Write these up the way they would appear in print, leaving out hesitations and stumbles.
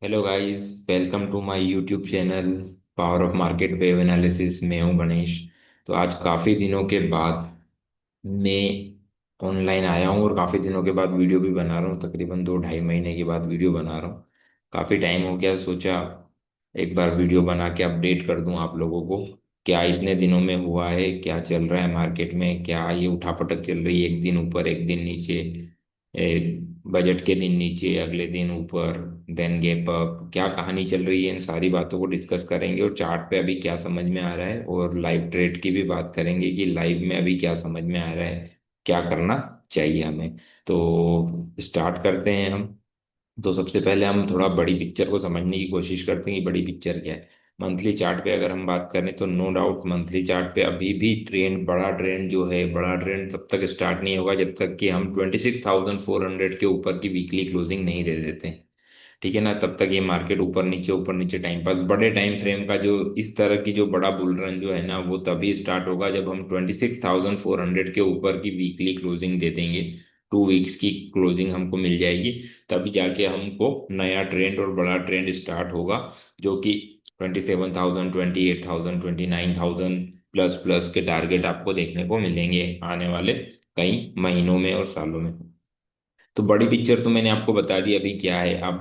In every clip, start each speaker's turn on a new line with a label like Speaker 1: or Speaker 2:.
Speaker 1: Hello guys, welcome to my YouTube channel power of market wave analysis. मैं हूं गणेश। तो आज काफ़ी दिनों के बाद मैं ऑनलाइन आया हूं और काफ़ी दिनों के बाद वीडियो भी बना रहा हूं। तकरीबन 2 ढाई महीने के बाद वीडियो बना रहा हूं। काफ़ी टाइम हो गया, सोचा एक बार वीडियो बना के अपडेट कर दूं आप लोगों को। क्या इतने दिनों में हुआ है, क्या चल रहा है मार्केट में, क्या ये उठापटक चल रही है, एक दिन ऊपर एक दिन नीचे, बजट के दिन नीचे अगले दिन ऊपर, देन गैप अप, क्या कहानी चल रही है, इन सारी बातों को डिस्कस करेंगे। और चार्ट पे अभी क्या समझ में आ रहा है, और लाइव ट्रेड की भी बात करेंगे कि लाइव में अभी क्या समझ में आ रहा है, क्या करना चाहिए हमें। तो स्टार्ट करते हैं हम। तो सबसे पहले हम थोड़ा बड़ी पिक्चर को समझने की कोशिश करते हैं कि बड़ी पिक्चर क्या है। मंथली चार्ट पे अगर हम बात करें तो नो डाउट मंथली चार्ट पे अभी भी ट्रेंड, बड़ा ट्रेंड जो है, बड़ा ट्रेंड तब तक स्टार्ट नहीं होगा जब तक कि हम 26,400 के ऊपर की वीकली क्लोजिंग नहीं दे देते हैं। ठीक है ना। तब तक ये मार्केट ऊपर नीचे टाइम पास, बड़े टाइम फ्रेम का जो इस तरह की जो बड़ा बुल रन जो है ना, वो तभी स्टार्ट होगा जब हम 26,400 के ऊपर की वीकली क्लोजिंग दे देंगे। 2 वीक्स की क्लोजिंग हमको मिल जाएगी, तभी जाके हमको नया ट्रेंड और बड़ा ट्रेंड स्टार्ट होगा, जो कि 27,000, 28,000, 29,000 प्लस प्लस के टारगेट आपको देखने को मिलेंगे आने वाले कई महीनों में और सालों में। तो बड़ी पिक्चर तो मैंने आपको बता दी अभी क्या है। अब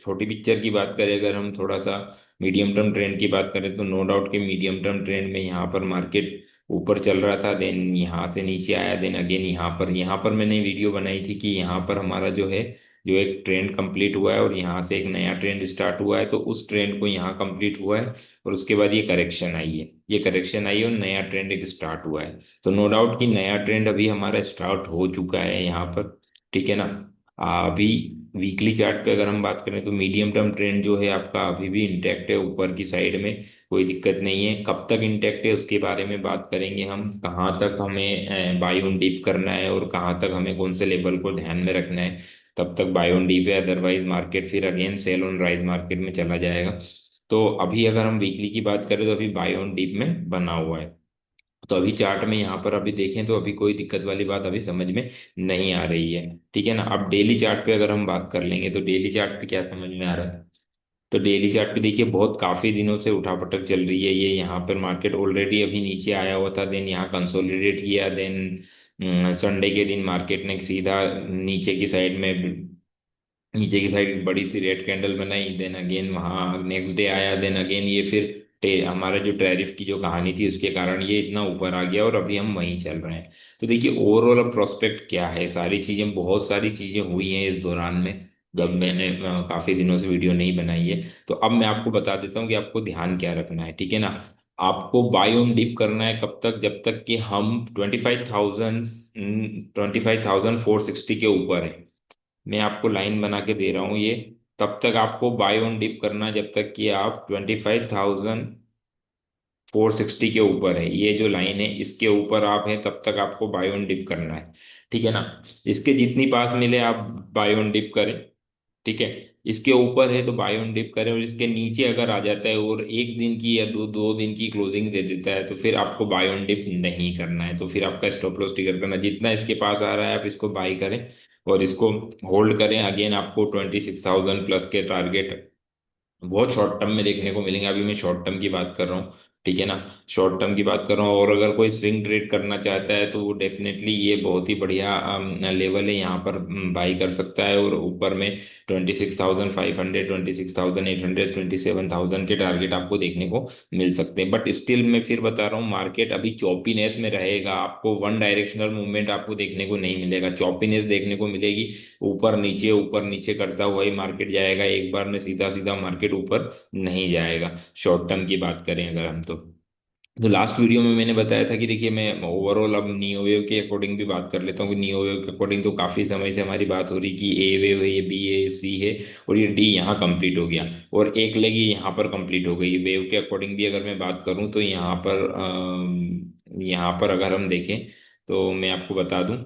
Speaker 1: छोटी पिक्चर की बात करें, अगर हम थोड़ा सा मीडियम टर्म ट्रेंड की बात करें, तो नो डाउट के मीडियम टर्म ट्रेंड में यहाँ पर मार्केट ऊपर चल रहा था, देन यहाँ से नीचे आया, देन अगेन यहाँ पर मैंने वीडियो बनाई थी कि यहाँ पर हमारा जो है, जो एक ट्रेंड कंप्लीट हुआ है और यहाँ से एक नया ट्रेंड स्टार्ट हुआ है, तो उस ट्रेंड को यहाँ कंप्लीट हुआ है और उसके बाद ये करेक्शन आई है, ये करेक्शन आई है और नया ट्रेंड एक स्टार्ट हुआ है। तो नो डाउट कि नया ट्रेंड अभी हमारा स्टार्ट हो चुका है यहाँ पर। ठीक है ना। अभी वीकली चार्ट पे अगर हम बात करें तो मीडियम टर्म ट्रेंड जो है आपका अभी भी इंटैक्ट है, ऊपर की साइड में कोई दिक्कत नहीं है। कब तक इंटैक्ट है उसके बारे में बात करेंगे हम, कहाँ तक हमें बाई ऑन डिप करना है और कहाँ तक हमें कौन से लेवल को ध्यान में रखना है, तब तक बाई ऑन डिप है, अदरवाइज मार्केट फिर again sell on rise market में चला जाएगा। तो अभी अगर हम वीकली की बात करें तो अभी बाई ऑन डिप में बना हुआ है। तो अभी चार्ट में यहाँ पर अभी देखें तो अभी कोई दिक्कत वाली बात अभी समझ में नहीं आ रही है। ठीक है ना। अब डेली चार्ट पे अगर हम बात कर लेंगे तो डेली चार्ट पे क्या समझ में आ रहा है। तो डेली चार्ट पे देखिए, बहुत काफी दिनों से उठापटक चल रही है। ये यहाँ पर मार्केट ऑलरेडी अभी नीचे आया हुआ था, देन यहाँ कंसोलिडेट किया, देन संडे के दिन मार्केट ने सीधा नीचे की साइड एक बड़ी सी रेड कैंडल बनाई, देन अगेन वहाँ नेक्स्ट डे आया, देन अगेन ये फिर हमारा जो टैरिफ की जो कहानी थी उसके कारण ये इतना ऊपर आ गया और अभी हम वहीं चल रहे हैं। तो देखिए ओवरऑल अब प्रोस्पेक्ट क्या है, सारी चीजें, बहुत सारी चीजें हुई हैं इस दौरान में, जब मैंने काफी दिनों से वीडियो नहीं बनाई है। तो अब मैं आपको बता देता हूँ कि आपको ध्यान क्या रखना है। ठीक है ना। आपको बाय ऑन डिप करना है कब तक, जब तक कि हम 25,460 के ऊपर है। मैं आपको लाइन बना के दे रहा हूँ ये। तब तक आपको बाय ऑन डिप करना है जब तक कि आप 25,460 के ऊपर है। ये जो लाइन है इसके ऊपर आप हैं, तब तक आपको बाय ऑन डिप करना है। ठीक है ना। इसके जितनी पास मिले आप बाय ऑन डिप करें। ठीक है। इसके ऊपर है तो बाय ऑन डिप करें, और इसके नीचे अगर आ जाता है और एक दिन की या दो दो दिन की क्लोजिंग दे देता है, तो फिर आपको बाय ऑन डिप नहीं करना है। तो फिर आपका स्टॉप लॉस ट्रिगर करना, जितना इसके पास आ रहा है आप इसको बाई करें और इसको होल्ड करें। अगेन आपको 26,000 प्लस के टारगेट बहुत शॉर्ट टर्म में देखने को मिलेंगे। अभी मैं शॉर्ट टर्म की बात कर रहा हूँ। ठीक है ना। शॉर्ट टर्म की बात कर रहा हूँ, और अगर कोई स्विंग ट्रेड करना चाहता है तो वो डेफिनेटली ये बहुत ही बढ़िया लेवल है, यहाँ पर बाई कर सकता है। और ऊपर में 26,500, 26,800, 27,000 के टारगेट आपको देखने को मिल सकते हैं। बट स्टिल मैं फिर बता रहा हूँ, मार्केट अभी चौपीनेस में रहेगा, आपको वन डायरेक्शनल मूवमेंट आपको देखने को नहीं मिलेगा, चौपीनेस देखने को मिलेगी। ऊपर नीचे करता हुआ ही मार्केट जाएगा, एक बार में सीधा सीधा मार्केट ऊपर नहीं जाएगा। शॉर्ट टर्म की बात करें अगर हम तो लास्ट वीडियो में मैंने बताया था कि देखिए, मैं ओवरऑल अब नियो वेव के अकॉर्डिंग भी बात कर लेता हूँ कि नियो वेव के अकॉर्डिंग तो काफी समय से हमारी बात हो रही कि ए वेव है, ये बी है, सी है, और ये डी यहाँ कंप्लीट हो गया और एक लेग ये यहाँ पर कंप्लीट हो गई। वेव के अकॉर्डिंग भी अगर मैं बात करूँ तो यहाँ पर अगर हम देखें तो मैं आपको बता दूं,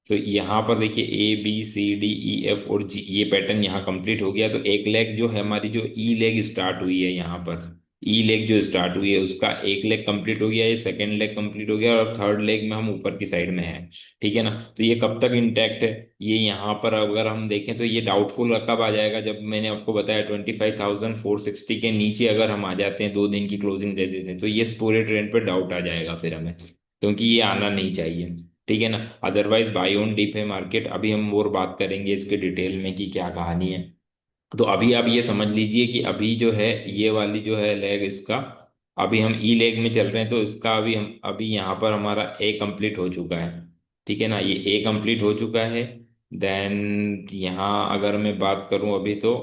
Speaker 1: तो यहाँ पर देखिए A B C D E F और G, ये पैटर्न यहाँ कंप्लीट हो गया। तो एक लेग जो है हमारी, जो ई लेग स्टार्ट हुई है यहाँ पर, ई लेग जो स्टार्ट हुई है उसका एक लेग कंप्लीट हो गया, ये सेकंड लेग कंप्लीट हो गया, और थर्ड लेग में हम ऊपर की साइड में हैं। ठीक है ना। तो ये कब तक इंटैक्ट है, ये यहाँ पर अगर हम देखें तो ये डाउटफुल कब आ जाएगा, जब मैंने आपको बताया 25,460 के नीचे अगर हम आ जाते हैं, 2 दिन की क्लोजिंग दे देते हैं, तो ये पूरे ट्रेंड पर डाउट आ जाएगा फिर हमें, क्योंकि ये आना नहीं चाहिए। ठीक है ना। अदरवाइज बाई ऑन डिप है मार्केट। अभी हम और बात करेंगे इसके डिटेल में कि क्या कहानी है। तो अभी आप ये समझ लीजिए कि अभी जो है ये वाली जो है लेग इसका, अभी हम ई लेग में चल रहे हैं, तो इसका अभी हम अभी यहाँ पर हमारा ए कंप्लीट हो चुका है। ठीक है ना, ये ए कंप्लीट हो चुका है। देन यहाँ अगर मैं बात करूं अभी तो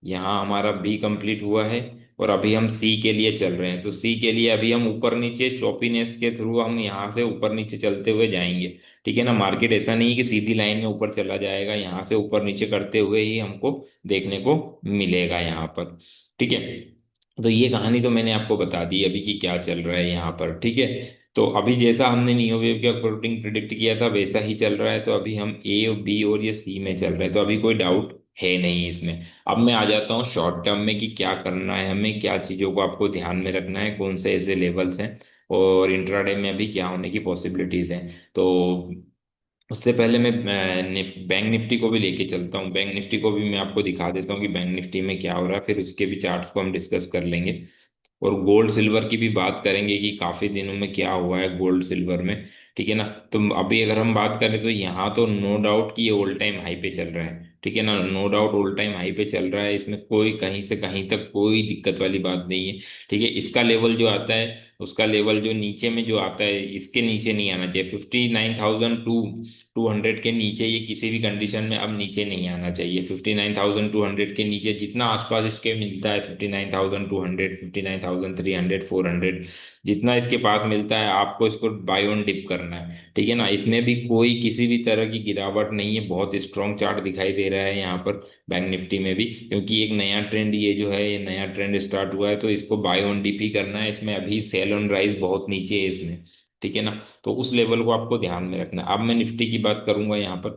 Speaker 1: यहाँ हमारा बी कंप्लीट हुआ है, और अभी हम सी के लिए चल रहे हैं। तो सी के लिए अभी हम ऊपर नीचे चौपीनेस के थ्रू हम यहाँ से ऊपर नीचे चलते हुए जाएंगे। ठीक है ना। मार्केट ऐसा नहीं है कि सीधी लाइन में ऊपर चला जाएगा, यहाँ से ऊपर नीचे करते हुए ही हमको देखने को मिलेगा यहाँ पर। ठीक है। तो ये कहानी तो मैंने आपको बता दी अभी कि क्या चल रहा है यहाँ पर। ठीक है। तो अभी जैसा हमने नियो वेव के अकॉर्डिंग प्रिडिक्ट किया था वैसा ही चल रहा है। तो अभी हम ए और बी और ये सी में चल रहे हैं, तो अभी कोई डाउट है नहीं इसमें। अब मैं आ जाता हूँ शॉर्ट टर्म में कि क्या करना है हमें, क्या चीज़ों को आपको ध्यान में रखना है, कौन से ऐसे लेवल्स हैं, और इंट्राडे में अभी क्या होने की पॉसिबिलिटीज़ हैं। तो उससे पहले मैं बैंक निफ्टी को भी लेके चलता हूँ। बैंक निफ्टी को भी मैं आपको दिखा देता हूँ कि बैंक निफ्टी में क्या हो रहा है, फिर उसके भी चार्ट्स को हम डिस्कस कर लेंगे। और गोल्ड सिल्वर की भी बात करेंगे कि काफी दिनों में क्या हुआ है गोल्ड सिल्वर में। ठीक है ना। तो अभी अगर हम बात करें तो यहाँ तो नो डाउट कि ये ऑल टाइम हाई पे चल रहा है। ठीक है ना, no doubt all time high पे चल रहा है, इसमें कोई कहीं से कहीं तक कोई दिक्कत वाली बात नहीं है। ठीक है। इसका लेवल जो आता है, उसका लेवल जो नीचे में जो आता है, इसके नीचे नहीं आना चाहिए। 59,200 के नीचे ये किसी भी कंडीशन में अब नीचे नहीं आना चाहिए। 59,200 के नीचे जितना आसपास इसके मिलता है, 59,200, 59,300, 400, जितना इसके पास मिलता है आपको इसको बाय ऑन डिप करना है। ठीक है ना। इसमें भी कोई किसी भी तरह की गिरावट नहीं है, बहुत स्ट्रॉन्ग चार्ट दिखाई दे रहा है यहाँ पर बैंक निफ्टी में भी, क्योंकि एक नया ट्रेंड ये जो है, ये नया ट्रेंड स्टार्ट हुआ है, तो इसको बाय ऑन डिप ही करना है। इसमें अभी सेल ऑन राइज बहुत नीचे है इसमें। ठीक है ना। तो उस लेवल को आपको ध्यान में रखना है। अब मैं निफ्टी की बात करूंगा यहाँ पर।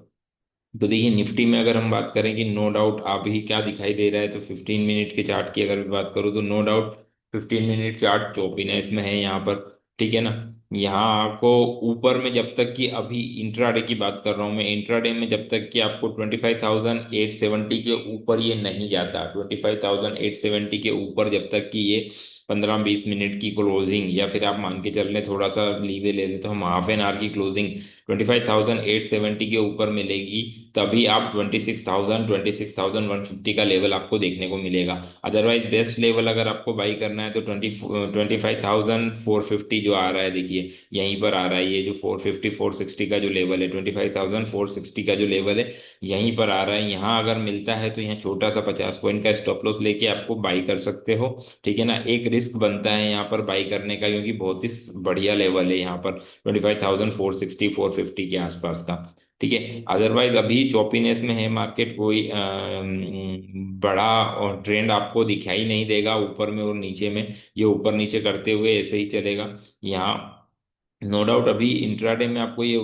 Speaker 1: तो देखिए निफ्टी में अगर हम बात करें कि नो डाउट अभी क्या दिखाई दे रहा है, तो 15 मिनट के चार्ट की अगर मैं बात करूँ तो नो डाउट 15 मिनट चार्ट चौपीनेस में है यहाँ पर। ठीक है ना। यहाँ आपको ऊपर में जब तक कि अभी इंट्राडे की बात कर रहा हूँ मैं, इंट्राडे में जब तक कि आपको 25,870 के ऊपर ये नहीं जाता, 25,870 के ऊपर जब तक कि ये 15-20 मिनट की क्लोजिंग, या फिर आप मान के चल रहे थोड़ा सा लीवे ले लेते तो हम हाफ एन आवर की क्लोजिंग 25,870 के ऊपर मिलेगी, तभी आप 26,150 का लेवल आपको देखने को मिलेगा। अदरवाइज बेस्ट लेवल अगर आपको बाई करना है तो 25,450 जो आ रहा है, देखिए यहीं पर आ रहा है, ये जो 450-460 का जो लेवल है, 25,460 का जो लेवल है यहीं पर आ रहा है। यहाँ अगर मिलता है तो यहाँ छोटा सा 50 पॉइंट का स्टॉप लॉस लेके आपको बाई कर सकते हो। ठीक है ना। एक रिस्क बनता है यहाँ पर बाई करने का, क्योंकि बहुत ही बढ़िया लेवल है यहाँ पर 25,460-450 के आसपास का। ठीक है। अदरवाइज अभी चौपीनेस में है मार्केट, कोई बड़ा और ट्रेंड आपको दिखाई नहीं देगा ऊपर में और नीचे में। ये ऊपर नीचे करते हुए ऐसे ही चलेगा यहाँ। नो डाउट अभी इंट्राडे में आपको ये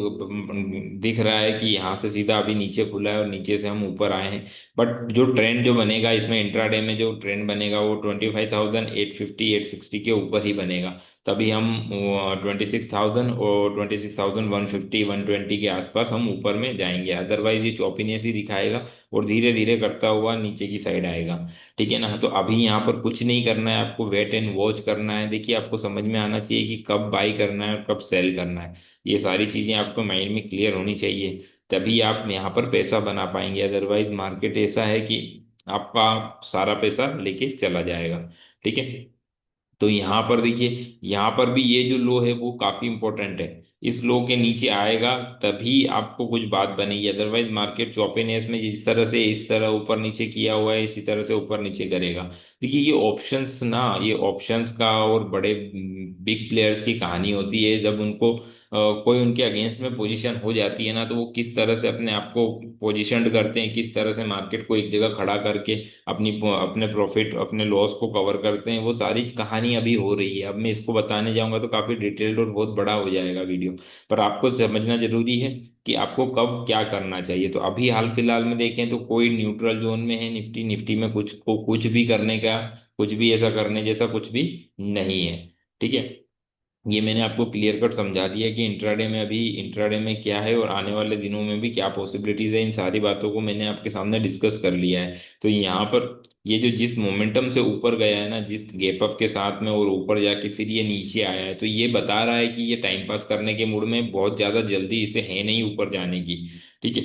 Speaker 1: दिख रहा है कि यहाँ से सीधा अभी नीचे खुला है और नीचे से हम ऊपर आए हैं। बट जो ट्रेंड जो बनेगा इसमें, इंट्राडे में जो ट्रेंड बनेगा वो 25,850-860 के ऊपर ही बनेगा। तभी हम 26,000 और 26,150-120 के आसपास हम ऊपर में जाएंगे। अदरवाइज ये चौपीनेस ही दिखाएगा और धीरे धीरे करता हुआ नीचे की साइड आएगा। ठीक है ना। तो अभी यहाँ पर कुछ नहीं करना है, आपको वेट एंड वॉच करना है। देखिए आपको समझ में आना चाहिए कि कब बाई करना है और कब सेल करना है। ये सारी चीजें आपको माइंड में क्लियर होनी चाहिए, तभी आप यहाँ पर पैसा बना पाएंगे। अदरवाइज मार्केट ऐसा है कि आपका सारा पैसा लेके चला जाएगा। ठीक है। तो यहाँ पर देखिए, यहाँ पर भी ये जो लो है वो काफी इंपॉर्टेंट है। इस लो के नीचे आएगा तभी आपको कुछ बात बनेगी, अदरवाइज मार्केट चौपेनेस में जिस तरह से इस तरह ऊपर नीचे किया हुआ है इसी तरह से ऊपर नीचे करेगा। देखिए ये ऑप्शंस ना, ये ऑप्शंस का और बड़े बिग प्लेयर्स की कहानी होती है। जब उनको कोई उनके अगेंस्ट में पोजीशन हो जाती है ना, तो वो किस तरह से अपने आप को पोजीशनड करते हैं, किस तरह से मार्केट को एक जगह खड़ा करके अपने प्रॉफिट अपने लॉस को कवर करते हैं, वो सारी कहानी अभी हो रही है। अब मैं इसको बताने जाऊंगा तो काफी डिटेल्ड और बहुत बड़ा हो जाएगा वीडियो। पर आपको समझना जरूरी है कि आपको कब क्या करना चाहिए। तो अभी हाल फिलहाल में देखें तो कोई न्यूट्रल जोन में है निफ्टी। निफ्टी में कुछ भी करने का, कुछ भी ऐसा करने जैसा कुछ भी नहीं है। ठीक है, ये मैंने आपको क्लियर कट समझा दिया कि इंट्राडे में अभी इंट्राडे में क्या है और आने वाले दिनों में भी क्या पॉसिबिलिटीज है। इन सारी बातों को मैंने आपके सामने डिस्कस कर लिया है। तो यहाँ पर ये जो जिस मोमेंटम से ऊपर गया है ना, जिस गैप अप के साथ में, और ऊपर जाके फिर ये नीचे आया है, तो ये बता रहा है कि ये टाइम पास करने के मूड में बहुत ज्यादा जल्दी इसे है नहीं ऊपर जाने की। ठीक है,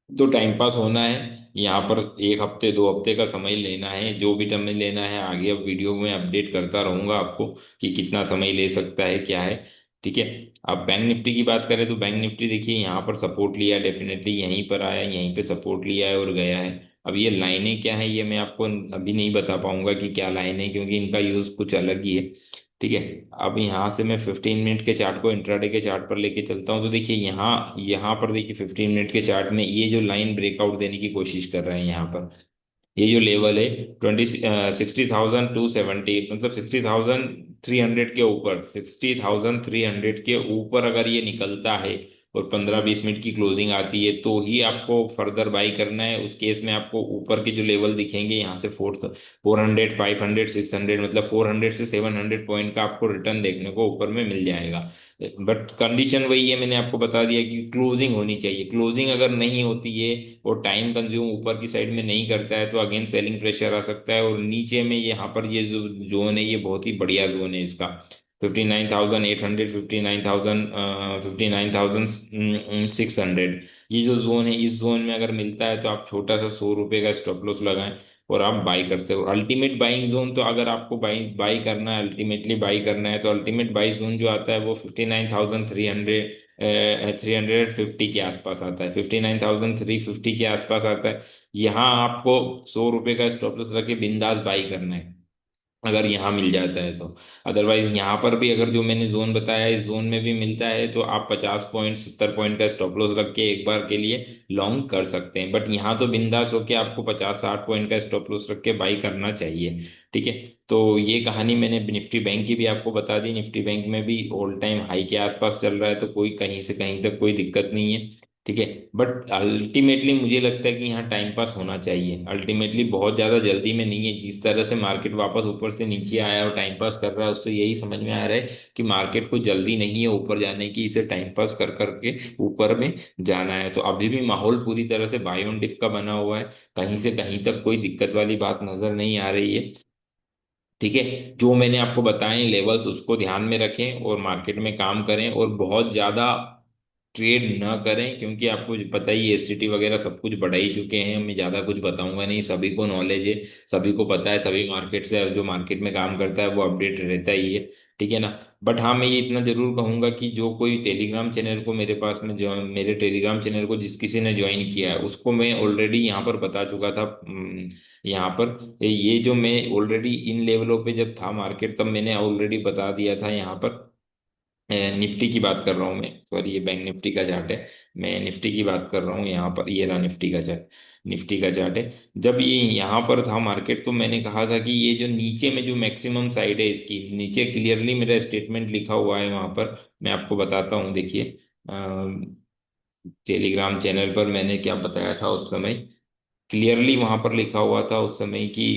Speaker 1: तो टाइम पास होना है यहाँ पर, एक हफ्ते दो हफ्ते का समय लेना है, जो भी समय लेना है आगे अब वीडियो में अपडेट करता रहूंगा आपको कि कितना समय ले सकता है क्या है। ठीक है, अब बैंक निफ्टी की बात करें तो बैंक निफ्टी देखिए यहाँ पर सपोर्ट लिया, डेफिनेटली यहीं पर आया, यहीं पे सपोर्ट लिया है और गया है। अब ये लाइनें क्या है ये मैं आपको अभी नहीं बता पाऊंगा कि क्या लाइन है, क्योंकि इनका यूज कुछ अलग ही है। ठीक है, अब यहाँ से मैं 15 मिनट के चार्ट को इंट्राडे के चार्ट पर लेके चलता हूँ। तो देखिए यहाँ यहाँ पर देखिए 15 मिनट के चार्ट में ये जो लाइन ब्रेकआउट देने की कोशिश कर रहे हैं यहाँ पर, ये जो लेवल है 60,270, मतलब 60,300 के ऊपर, 60,300 के ऊपर अगर ये निकलता है और 15-20 मिनट की क्लोजिंग आती है, तो ही आपको फर्दर बाई करना है। उस केस में आपको ऊपर के जो लेवल दिखेंगे यहाँ से 400, 500, 600, मतलब 400 से 700 पॉइंट का आपको रिटर्न देखने को ऊपर में मिल जाएगा। बट कंडीशन वही है, मैंने आपको बता दिया कि क्लोजिंग होनी चाहिए। क्लोजिंग अगर नहीं होती है और टाइम कंज्यूम ऊपर की साइड में नहीं करता है, तो अगेन सेलिंग प्रेशर आ सकता है। और नीचे में यहाँ पर ये जो जोन है ये बहुत ही बढ़िया जोन है इसका, 59,800, 59,600। ये जो जोन है, इस जोन में अगर मिलता है तो आप छोटा सा 100 रुपये का स्टॉप लॉस लगाएं और आप बाई करते हो। अल्टीमेट बाइंग जोन, तो अगर आपको बाई बाई करना है, अल्टीमेटली बाई करना है, तो अल्टीमेट बाई जोन जो आता है वो 59,350 के आसपास आता है, 59,350 के आसपास आता है। यहाँ आपको 100 रुपये का स्टॉप लॉस रख के बिंदास बाई करना है अगर यहाँ मिल जाता है तो। अदरवाइज यहाँ पर भी अगर जो मैंने जोन बताया इस जोन में भी मिलता है, तो आप 50 पॉइंट 70 पॉइंट का स्टॉप लॉस रख के एक बार के लिए लॉन्ग कर सकते हैं। बट यहाँ तो बिंदास होके आपको 50-60 पॉइंट का स्टॉप लॉस रख के बाई करना चाहिए। ठीक है, तो ये कहानी मैंने निफ्टी बैंक की भी आपको बता दी। निफ्टी बैंक में भी ऑल टाइम हाई के आसपास चल रहा है, तो कोई कहीं से कहीं तक कोई दिक्कत नहीं है। ठीक है, बट अल्टीमेटली मुझे लगता है कि यहाँ टाइम पास होना चाहिए। अल्टीमेटली बहुत ज़्यादा जल्दी में नहीं है। जिस तरह से मार्केट वापस ऊपर से नीचे आया और टाइम पास कर रहा है, उससे यही समझ में आ रहा है कि मार्केट को जल्दी नहीं है ऊपर जाने की, इसे टाइम पास कर करके ऊपर में जाना है। तो अभी भी माहौल पूरी तरह से बाय ऑन डिप का बना हुआ है, कहीं से कहीं तक कोई दिक्कत वाली बात नजर नहीं आ रही है। ठीक है, जो मैंने आपको बताए लेवल्स उसको ध्यान में रखें और मार्केट में काम करें, और बहुत ज़्यादा ट्रेड न करें, क्योंकि आपको पता ही है एसटीटी वगैरह सब कुछ बढ़ा ही चुके हैं। मैं ज़्यादा कुछ बताऊंगा नहीं, सभी को नॉलेज है, सभी को पता है, सभी मार्केट से जो मार्केट में काम करता है वो अपडेट रहता ही है। ठीक है ना। बट हाँ, मैं ये इतना जरूर कहूंगा कि जो कोई टेलीग्राम चैनल को मेरे पास में ज्वाइन, मेरे टेलीग्राम चैनल को जिस किसी ने ज्वाइन किया है उसको मैं ऑलरेडी यहाँ पर बता चुका था। यहाँ पर ये जो मैं ऑलरेडी इन लेवलों पे जब था मार्केट, तब मैंने ऑलरेडी बता दिया था यहाँ पर। निफ्टी की बात कर रहा हूँ मैं, सॉरी ये बैंक निफ्टी का चार्ट है। मैं निफ्टी की बात कर रहा हूँ यहाँ पर, ये रहा निफ्टी का चार्ट। निफ्टी का चार्ट है, जब ये यहाँ पर था मार्केट, तो मैंने कहा था कि ये जो नीचे में जो मैक्सिमम साइड है इसकी नीचे, क्लियरली मेरा स्टेटमेंट लिखा हुआ है वहां पर। मैं आपको बताता हूँ, देखिए टेलीग्राम चैनल पर मैंने क्या बताया था उस समय। क्लियरली वहां पर लिखा हुआ था उस समय कि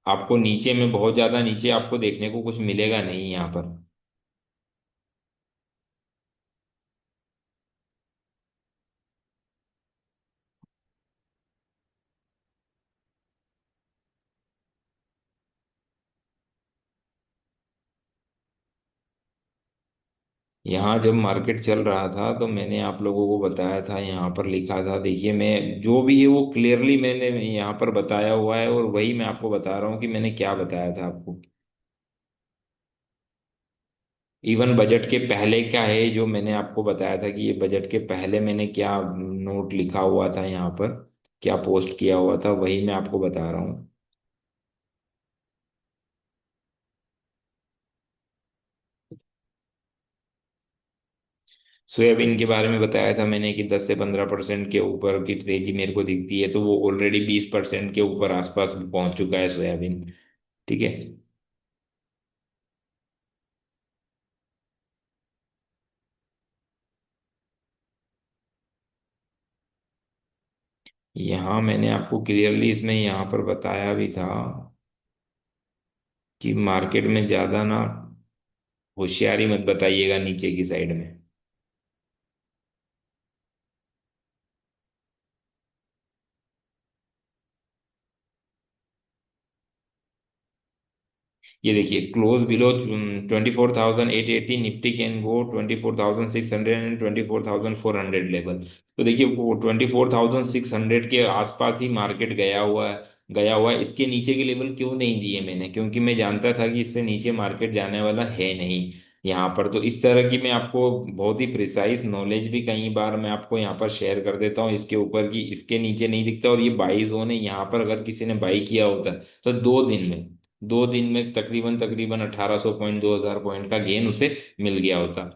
Speaker 1: आपको नीचे में बहुत ज्यादा नीचे आपको देखने को कुछ मिलेगा नहीं यहाँ पर। यहाँ जब मार्केट चल रहा था तो मैंने आप लोगों को बताया था, यहाँ पर लिखा था, देखिए मैं जो भी है वो क्लियरली मैंने यहाँ पर बताया हुआ है, और वही मैं आपको बता रहा हूँ कि मैंने क्या बताया था आपको। इवन बजट के पहले का है जो मैंने आपको बताया था कि ये बजट के पहले मैंने क्या नोट लिखा हुआ था यहाँ पर, क्या पोस्ट किया हुआ था, वही मैं आपको बता रहा हूँ। सोयाबीन के बारे में बताया था मैंने कि 10 से 15% के ऊपर की तेजी मेरे को दिखती है, तो वो ऑलरेडी 20% के ऊपर आसपास पहुंच चुका है सोयाबीन। ठीक है। यहाँ मैंने आपको क्लियरली इसमें यहाँ पर बताया भी था कि मार्केट में ज्यादा ना होशियारी मत बताइएगा नीचे की साइड में। ये देखिए, close below 24,880, Nifty can go 24,600 and 24,400 level. तो देखिए वो 24,600 के आसपास ही मार्केट गया हुआ है। गया हुआ है, इसके नीचे के लेवल क्यों नहीं दिए मैंने, क्योंकि मैं जानता था कि इससे नीचे मार्केट जाने वाला है नहीं। यहाँ पर तो इस तरह की मैं आपको बहुत ही प्रिसाइज नॉलेज भी कई बार मैं आपको यहाँ पर शेयर कर देता हूँ इसके ऊपर, कि इसके नीचे नहीं दिखता। और ये बाई जोन है, यहाँ पर अगर किसी ने बाई किया होता तो 2 दिन में, 2 दिन में तकरीबन तकरीबन 1800 पॉइंट, 2000 पॉइंट का गेन उसे मिल गया होता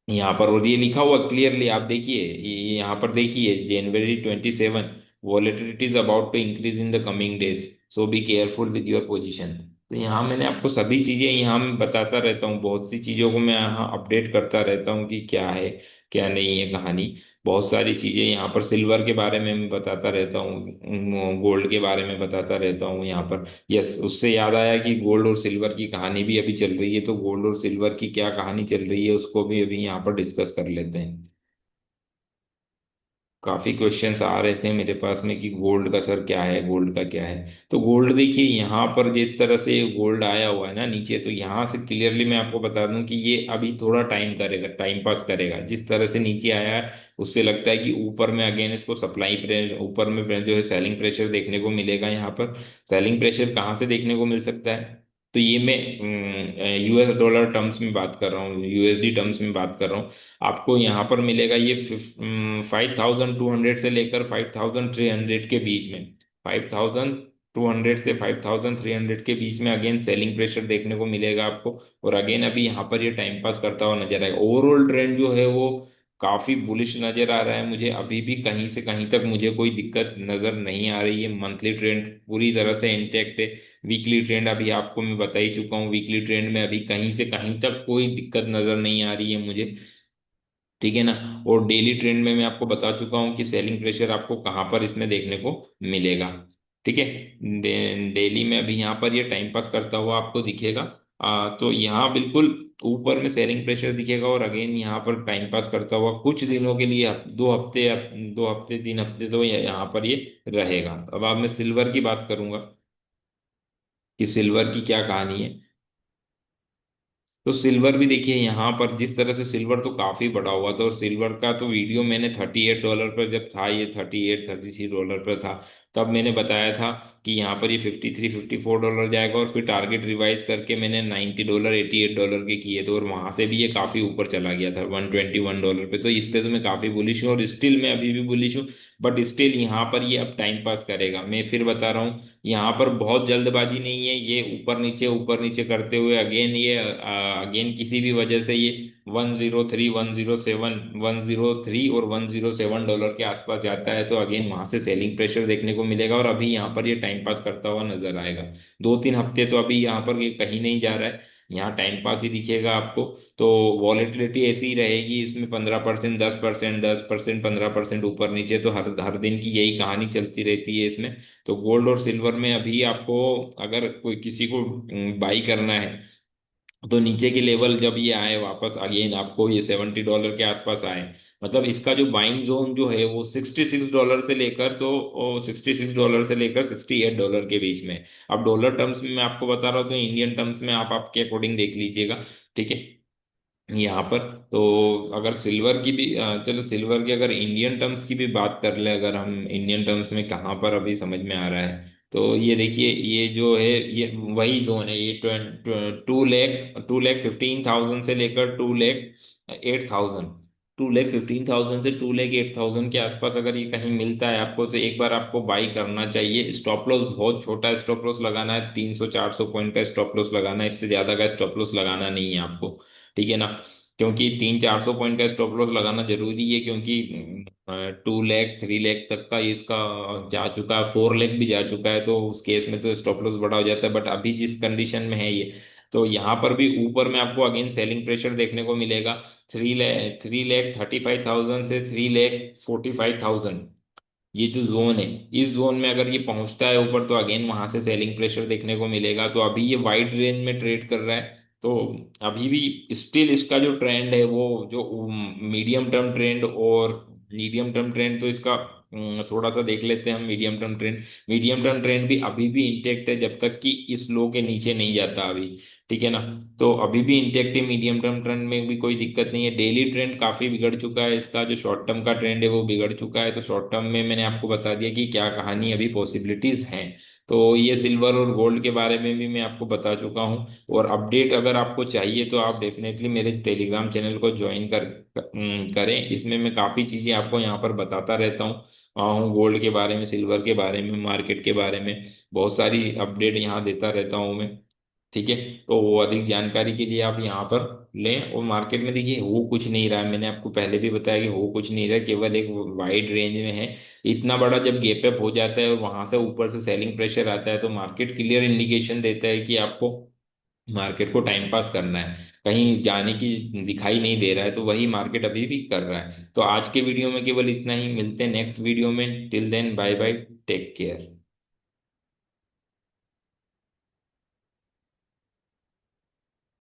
Speaker 1: यहाँ पर। और ये लिखा हुआ क्लियरली, आप देखिए, ये यहाँ पर देखिए, January 27, volatility is about to increase in the coming days, so be careful with your position. तो यहाँ मैंने आपको सभी चीजें यहाँ मैं बताता रहता हूँ, बहुत सी चीजों को मैं यहाँ अपडेट करता रहता हूँ कि क्या है क्या नहीं है कहानी। बहुत सारी चीजें यहाँ पर सिल्वर के बारे में मैं बताता रहता हूँ, गोल्ड के बारे में बताता रहता हूँ यहाँ पर। यस, उससे याद आया कि गोल्ड और सिल्वर की कहानी भी अभी चल रही है, तो गोल्ड और सिल्वर की क्या कहानी चल रही है उसको भी अभी यहाँ पर डिस्कस कर लेते हैं। काफी क्वेश्चंस आ रहे थे मेरे पास में कि गोल्ड का सर क्या है, गोल्ड का क्या है। तो गोल्ड देखिए, यहाँ पर जिस तरह से गोल्ड आया हुआ है ना नीचे, तो यहाँ से क्लियरली मैं आपको बता दूं कि ये अभी थोड़ा टाइम करेगा, टाइम पास करेगा। जिस तरह से नीचे आया है उससे लगता है कि ऊपर में अगेन इसको सप्लाई प्रेशर, ऊपर में जो है सेलिंग प्रेशर देखने को मिलेगा यहाँ पर। सेलिंग प्रेशर कहाँ से देखने को मिल सकता है, तो ये मैं यूएस डॉलर टर्म्स में बात कर रहा हूँ, यूएसडी टर्म्स में बात कर रहा हूँ। आपको यहाँ पर मिलेगा ये 5,200 से लेकर 5,300 के बीच में। 5,200 से 5,300 के बीच में अगेन सेलिंग प्रेशर देखने को मिलेगा आपको। और अगेन अभी यहाँ पर ये टाइम पास करता हुआ नजर आएगा। ओवरऑल ट्रेंड जो है वो काफी बुलिश नजर आ रहा है मुझे, अभी भी कहीं से कहीं तक मुझे कोई दिक्कत नजर नहीं आ रही है। मंथली ट्रेंड पूरी तरह से इंटेक्ट है। वीकली ट्रेंड अभी आपको मैं बता ही चुका हूँ, वीकली ट्रेंड में अभी कहीं से कहीं तक कोई दिक्कत नजर नहीं आ रही है मुझे। ठीक है ना। और डेली ट्रेंड में मैं आपको बता चुका हूँ कि सेलिंग प्रेशर आपको कहाँ पर इसमें देखने को मिलेगा। ठीक है। डेली में अभी यहाँ पर ये टाइम पास करता हुआ आपको दिखेगा। तो यहाँ बिल्कुल ऊपर में सेलिंग प्रेशर दिखेगा, और अगेन यहाँ पर टाइम पास करता हुआ कुछ दिनों के लिए 2 हफ्ते, 2 हफ्ते 3 हफ्ते तो यहाँ पर ये रहेगा। अब मैं सिल्वर की बात करूंगा कि सिल्वर की क्या कहानी है। तो सिल्वर भी देखिए, यहाँ पर जिस तरह से सिल्वर तो काफी बढ़ा हुआ था, और सिल्वर का तो वीडियो मैंने $38 पर जब था, ये 38 $33 पर था, तब मैंने बताया था कि यहाँ पर ये $53 $54 जाएगा। और फिर टारगेट रिवाइज करके मैंने $90 $88 के किए थे, और वहां से भी ये काफी ऊपर चला गया था $121 पे। तो इस पे तो मैं काफी बुलिश हूँ, और स्टिल मैं अभी भी बुलिश हूँ। बट स्टिल यहाँ पर ये अब टाइम पास करेगा, मैं फिर बता रहा हूँ। यहाँ पर बहुत जल्दबाजी नहीं है, ये ऊपर नीचे करते हुए अगेन ये अगेन किसी भी वजह से ये 103 107 103 और $107 के आसपास जाता है, तो अगेन वहां से सेलिंग प्रेशर देखने को मिलेगा। और अभी यहाँ पर ये टाइम पास करता हुआ नजर आएगा। 2 3 हफ्ते तो अभी यहाँ पर ये कहीं नहीं जा रहा है, यहाँ टाइम पास ही दिखेगा आपको। तो वॉलेटिलिटी ऐसी ही रहेगी इसमें, 15%, 10%, 10%, 15% ऊपर नीचे, तो हर हर दिन की यही कहानी चलती रहती है इसमें। तो गोल्ड और सिल्वर में अभी आपको अगर कोई किसी को बाई करना है, तो नीचे के लेवल जब ये आए वापस, अगेन आपको ये $70 के आसपास आए, मतलब इसका जो बाइंग जोन जो है वो $66 से लेकर, तो $66 से लेकर $68 के बीच में। अब डॉलर टर्म्स में मैं आपको बता रहा हूँ, तो इंडियन टर्म्स में आप आपके अकॉर्डिंग देख लीजिएगा। ठीक है। यहाँ पर तो अगर सिल्वर की भी चलो सिल्वर की अगर इंडियन टर्म्स की भी बात कर ले, अगर हम इंडियन टर्म्स में कहाँ पर अभी समझ में आ रहा है, तो ये देखिए, ये जो है ये वही जोन है, ये 2,15,000 से लेकर 2,08,000, 2,15,000 से 2,08,000 के आसपास अगर ये कहीं मिलता है आपको, तो एक बार आपको बाई करना चाहिए। स्टॉप लॉस बहुत छोटा स्टॉप लॉस लगाना है, 300 400 पॉइंट का स्टॉप लॉस लगाना है, इससे ज्यादा का स्टॉप लॉस लगाना नहीं है आपको। ठीक है ना। क्योंकि 300-400 पॉइंट का स्टॉप लॉस लगाना जरूरी है, क्योंकि 2 लाख 3 लाख तक का इसका जा चुका है, 4 लाख भी जा चुका है, तो उस केस में तो स्टॉप लॉस बड़ा हो जाता है। बट अभी जिस कंडीशन में है ये, तो यहाँ पर भी ऊपर में आपको अगेन सेलिंग प्रेशर देखने को मिलेगा। 3,35,000 से 3,45,000, ये जो जोन है, इस जोन में अगर ये पहुंचता है ऊपर, तो अगेन वहां से सेलिंग प्रेशर देखने को मिलेगा। तो अभी ये वाइड रेंज में ट्रेड कर रहा है, तो अभी भी स्टिल इसका जो ट्रेंड है वो जो मीडियम टर्म ट्रेंड और मीडियम टर्म ट्रेंड, तो इसका थोड़ा सा देख लेते हैं हम medium term trend. Medium term trend भी अभी भी इंटेक्ट है, जब तक कि इस लो के नीचे नहीं जाता अभी। ठीक है ना? तो अभी भी इंटेक्ट है, मीडियम टर्म ट्रेंड में भी कोई दिक्कत नहीं है। डेली ट्रेंड काफी बिगड़ चुका है इसका, जो शॉर्ट टर्म का ट्रेंड है वो बिगड़ चुका है। तो शॉर्ट टर्म में मैंने आपको बता दिया कि क्या कहानी, अभी पॉसिबिलिटीज हैं। तो ये सिल्वर और गोल्ड के बारे में भी मैं आपको बता चुका हूँ। और अपडेट अगर आपको चाहिए तो आप डेफिनेटली मेरे टेलीग्राम चैनल को ज्वाइन करें। इसमें मैं काफ़ी चीज़ें आपको यहाँ पर बताता रहता हूँ गोल्ड के बारे में, सिल्वर के बारे में, मार्केट के बारे में, बहुत सारी अपडेट यहाँ देता रहता हूँ मैं। ठीक है? तो वो अधिक जानकारी के लिए आप यहाँ पर लें। और मार्केट में देखिए हो कुछ नहीं रहा है, मैंने आपको पहले भी बताया कि हो कुछ नहीं रहा है, केवल एक वाइड रेंज में है। इतना बड़ा जब गैप अप हो जाता है और वहां से ऊपर से सेलिंग प्रेशर आता है, तो मार्केट क्लियर इंडिकेशन देता है कि आपको मार्केट को टाइम पास करना है, कहीं जाने की दिखाई नहीं दे रहा है। तो वही मार्केट अभी भी कर रहा है। तो आज के वीडियो में केवल इतना ही, मिलते हैं नेक्स्ट वीडियो में। Till then bye bye, take care.